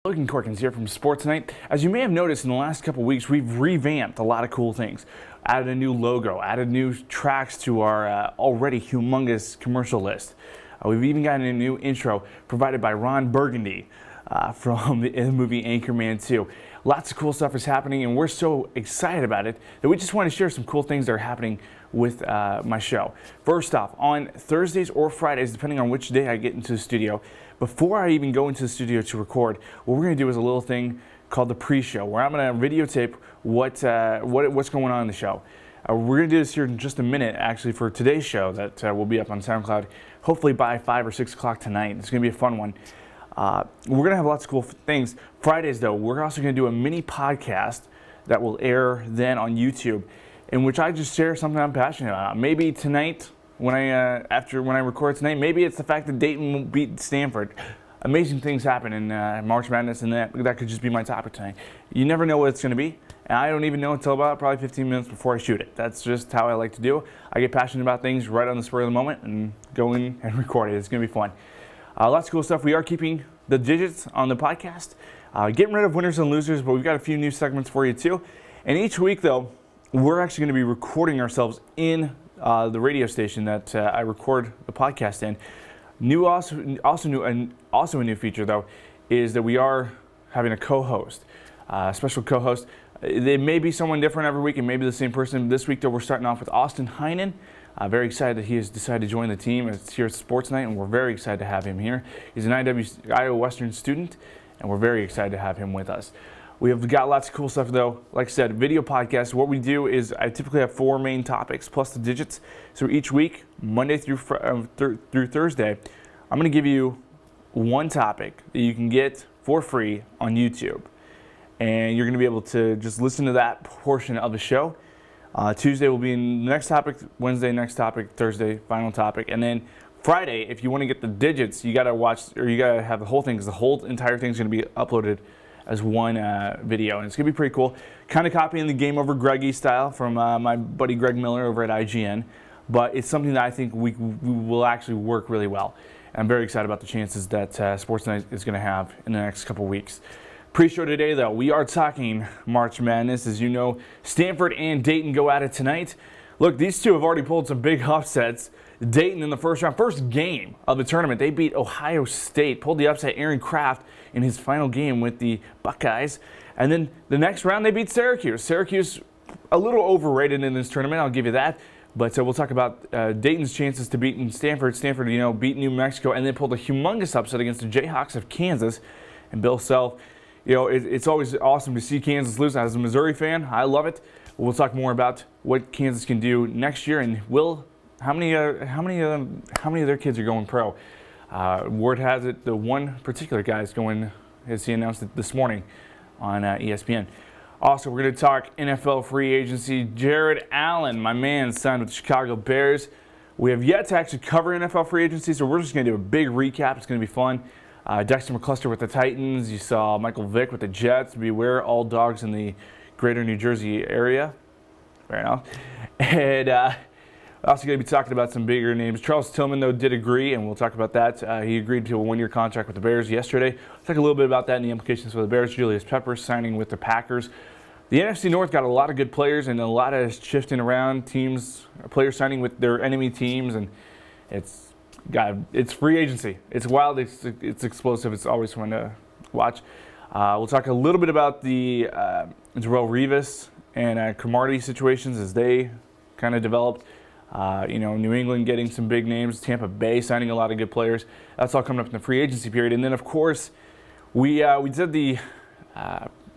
Logan here from Sports Tonight. As you may have noticed in the last couple weeks, we've revamped a lot of cool things. Added a new logo, added new tracks to our already humongous commercial list. We've even gotten a new intro provided by Ron Burgundy from the movie Anchorman 2. Lots of cool stuff is happening, and we're so excited about it that we just want to share some cool things that are happening with my show. First off, on Thursdays or Fridays, depending on which day I get into the studio, before I even go into the studio to record, what we're going to do is a little thing called the pre-show, where I'm going to videotape what's going on in the show. We're going to do this here in just a minute, actually, for today's show that will be up on SoundCloud, hopefully by 5 or 6 o'clock tonight. It's going to be a fun one. We're going to have lots of cool things. Fridays, though, we're also going to do a mini podcast that will air then on YouTube, in which I just share something I'm passionate about. Maybe tonight, when I record tonight, maybe it's the fact that Dayton will beat Stanford. Amazing things happen in March Madness, and that could just be my topic tonight. You never know what it's going to be, and I don't even know until about probably 15 minutes before I shoot it. That's just how I like to do. I get passionate about things right on the spur of the moment and go in and record it. It's going to be fun. Lots of cool stuff. We are keeping the digits on the podcast, getting rid of winners and losers, but we've got a few new segments for you too. And each week, though, we're actually going to be recording ourselves in the radio station that I record the podcast in. Also a new feature, though, is that we are having a co-host, a special co-host. It may be someone different every week. It may be the same person. This week, though, we're starting off with Austin Heinen. Very excited that he has decided to join the team. It's here at Sports Night, and we're very excited to have him here. He's an Iowa Western student, and we're very excited to have him with us. We have got lots of cool stuff, though. Like I said, video podcasts. What we do is I typically have 4 main topics plus the digits. So each week, Monday through Thursday, I'm going to give you one topic that you can get for free on YouTube. And you're going to be able to just listen to that portion of the show. Tuesday will be in the next topic, Wednesday next topic, Thursday final topic, and then Friday, if you want to get the digits, you got to watch, or you got to have the whole thing, because the whole entire thing is going to be uploaded as one video, and it's going to be pretty cool. Kind of copying the Game Over Greggy style from my buddy Greg Miller over at IGN, but it's something that I think we will actually work really well. And I'm very excited about the chances that Sports Night is going to have in the next couple weeks. Pre-show today, though, we are talking March Madness. As you know, Stanford and Dayton go at it tonight. Look, these two have already pulled some big upsets. Dayton in the first round, first game of the tournament, they beat Ohio State, pulled the upset Aaron Kraft in his final game with the Buckeyes. And then the next round, they beat Syracuse. Syracuse, a little overrated in this tournament, I'll give you that. But we'll talk about Dayton's chances to beat Stanford. Stanford, beat New Mexico, and then pulled a humongous upset against the Jayhawks of Kansas. And Bill Self, it's always awesome to see Kansas lose. As a Missouri fan, I love it. We'll talk more about what Kansas can do next year, and how many of their kids are going pro. Word has it the one particular guy is going, as he announced it this morning on ESPN. Also, we're going to talk NFL free agency. Jared Allen, my man, signed with the Chicago Bears. We have yet to actually cover NFL free agency, so we're just going to do a big recap. It's going to be fun. Dexter McCluster with the Titans. You saw Michael Vick with the Jets. Beware all dogs in the greater New Jersey area. Fair enough. And also going to be talking about some bigger names. Charles Tillman, though, did agree, and we'll talk about that. He agreed to a 1-year contract with the Bears yesterday. We'll talk a little bit about that and the implications for the Bears. Julius Peppers signing with the Packers. The NFC North got a lot of good players and a lot of shifting around teams, players signing with their enemy teams, and it's free agency. It's wild. It's explosive. It's always fun to watch. We'll talk a little bit about the Darrelle Revis and Cromartie situations as they kind of developed. New England getting some big names. Tampa Bay signing a lot of good players. That's all coming up in the free agency period. And then, of course, we did the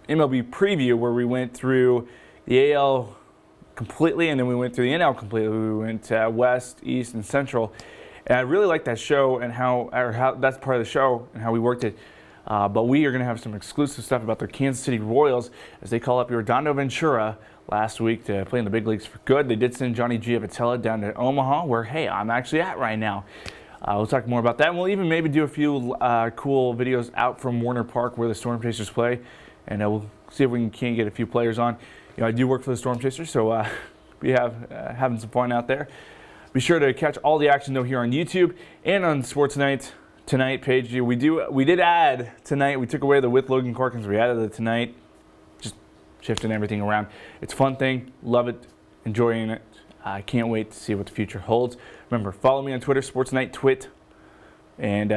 MLB preview where we went through the AL completely, and then we went through the NL completely. We went West, East, and Central. And I really like that show and how that's part of the show and how we worked it. But we are going to have some exclusive stuff about their Kansas City Royals as they call up Yordano Ventura last week to play in the big leagues for good. They did send Johnny Giavotella down to Omaha, where, hey, I'm actually at right now. We'll talk more about that. And we'll even maybe do a few cool videos out from Warner Park where the Storm Chasers play. And we'll see if we can get a few players on. I do work for the Storm Chasers, so we have having some fun out there. Be sure to catch all the action, though, here on YouTube and on Sports Night tonight page. We did add tonight. We took away the with Logan Corkins. We added the tonight. Just shifting everything around. It's a fun thing. Love it. Enjoying it. I can't wait to see what the future holds. Remember, follow me on Twitter, Sportsnight Twit, and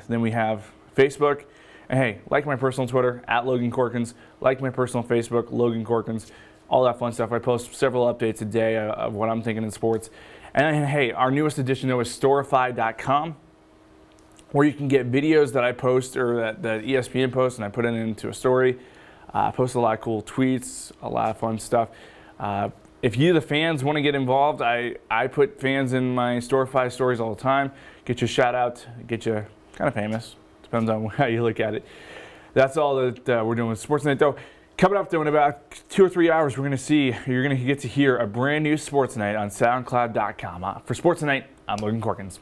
then we have Facebook. And hey, like my personal Twitter at Logan Corkins. Like my personal Facebook, Logan Corkins. All that fun stuff. I post several updates a day of what I'm thinking in sports. And hey, our newest edition though is Storify.com, where you can get videos that I post or that ESPN posts, and I put it into a story. I post a lot of cool tweets, a lot of fun stuff. If you, the fans, want to get involved, I put fans in my Storify stories all the time. Get you a shout out, get you kind of famous. Depends on how you look at it. That's all that we're doing with Sports Night though. Coming up though in about 2 or 3 hours, you're going to get to hear a brand new Sports Night on SoundCloud.com. For Sports Night, I'm Logan Corkins.